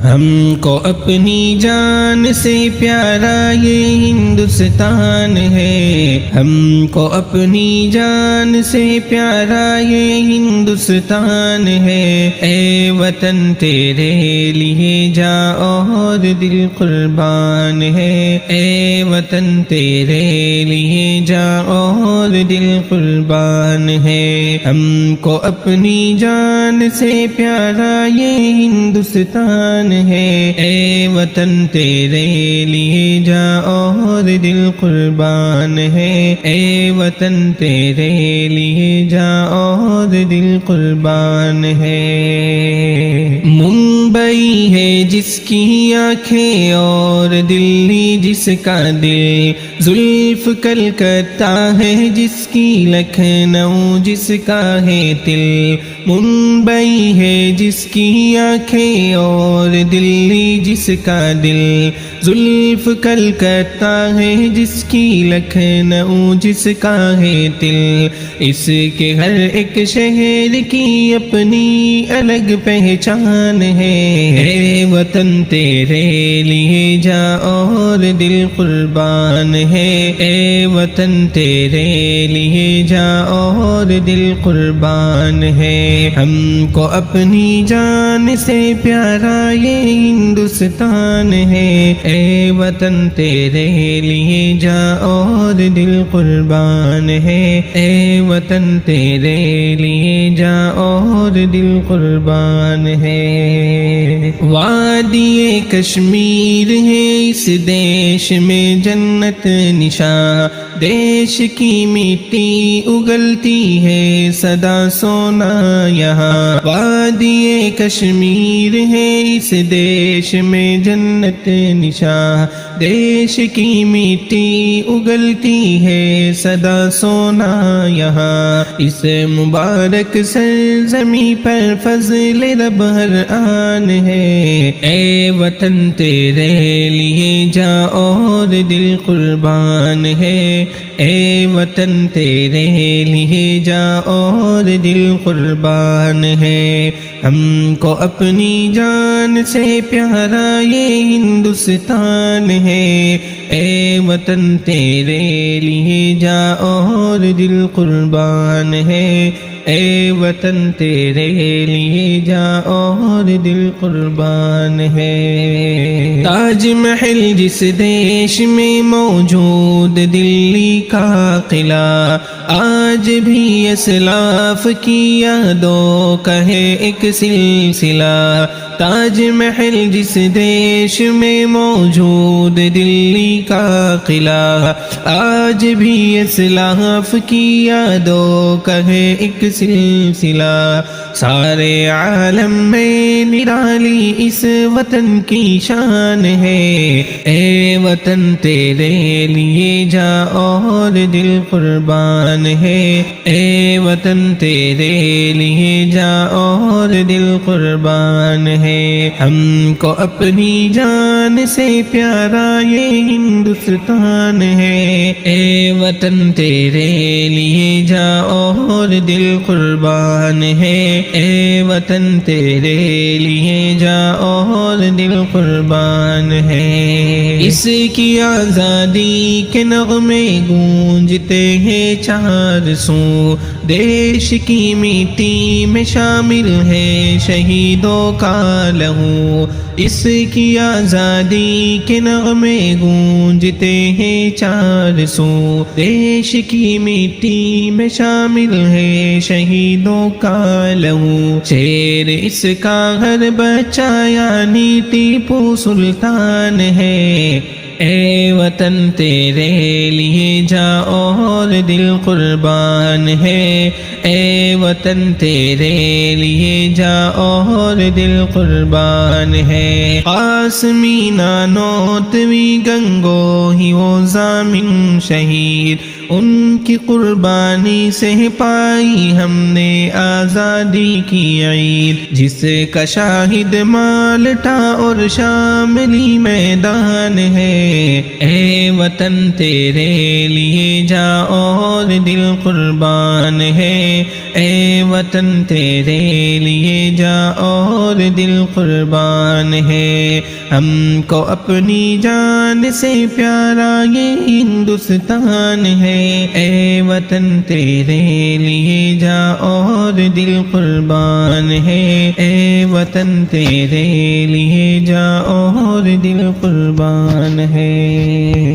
ہم کو اپنی جان سے پیارا یہ ہندوستان ہے، ہم کو اپنی جان سے پیارا یہ ہندوستان ہے۔ اے وطن تیرے لیے جاں اور دل قربان ہے، اے وطن تیرے لیے جاں اور دل قربان ہے۔ ہم کو اپنی جان سے پیارا یہ ہندوستان ہے، اے وطن تیرے لیے جاں اور دل قربان ہے، اے وطن تیرے لیے جاں اور دل قربان ہے۔ ممبئی ہے جس کی آنکھیں اور دلی جس کا دل، زلف کلکتہ ہے جس کی لکھنؤ جس کا ہے دل، ممبئی ہے جس کی آنکھیں اور دلی جس کا دل، زلف کلکتہ ہے جس کی لکھنؤ جس کا ہے دل۔ اس کے ہر ایک شہر کی اپنی الگ پہچان ہے، اے وطن تیرے لیے جاں اور دل قربان ہے، اے وطن تیرے لیے جاں اور دل قربان ہے۔ ہم کو اپنی جان سے پیارا یہ ہندوستان ہے، اے وطن تیرے لیے جاں اور دل قربان ہے، اے وطن تیرے لیے جاں اور دل قربان ہے۔ وادی کشمیر ہے اس دیش میں جنت نشاں، دیش کی مٹی اگلتی ہے سدا سونا یہاں، وادی کشمیر ہے اس دیش میں جنت نشاں، دیش کی مٹی اگلتی ہے سدا سونا یہاں، اس مبارک سرزمین پر فضل رب ہر آن ہے، اے وطن تیرے لیے جاں اور دل قربان ہے، اے وطن تیرے لیے جاں اور دل قربان ہے۔ ہم کو اپنی جان سے پیارا یہ ہندوستان ہے، اے وطن تیرے لیے جاں اور دل قربان ہے، اے وطن تیرے لیے جاں اور دل قربان ہے۔ تاج محل جس دیش میں موجود دلی کا قلعہ، آج بھی اسلاف کی یادوں کا ہے ایک سلسلہ، تاج محل جس دیش میں موجود دلی کا قلعہ، آج بھی اسلاف کی یادوں کا ہے ایک سلسلہ، سارے عالم میں نرالی اس وطن کی شان ہے، اے وطن تیرے لیے جاں اور دل قربان ہے، اے وطن تیرے لیے جاں اور دل قربان ہے۔ ہم کو اپنی جان سے پیارا یہ ہندوستان ہے، اے وطن تیرے لیے جاں اور دل قربان ہے، اے وطن تیرے لیے جاں اور دل قربان ہے۔ اس کی آزادی کے نغمے گونجتے ہیں چار سو، دیش کی مٹی میں شامل ہے شہیدوں کا لہو، اس کی آزادی کے نغمے گونجتے ہیں چار سو، دیش کی مٹی میں شامل ہے شہیدوں کا لہو، شیر اس کا ہر بچہ یعنی ٹیپو سلطان ہے، اے وطن تیرے لیے جاں اور دل قربان ہے، اے وطن تیرے لیے جاں اور دل قربان ہے۔ قاسمی نانوتوی گنگو ہی وہ ضامن شہید، ان کی قربانی سے پائی ہم نے آزادی کی عید، جس کا شاہد مالٹا اور شاملی میدان ہے، اے وطن تیرے لیے جاں اور دل قربان ہے، اے وطن تیرے لیے جا اور دل قربان ہے، ہم کو اپنی جان سے پیارا یہ ہندوستان ہے، اے وطن تیرے لیے جا اور دل قربان ہے، اے وطن تیرے لیے جا اور دل قربان ہے۔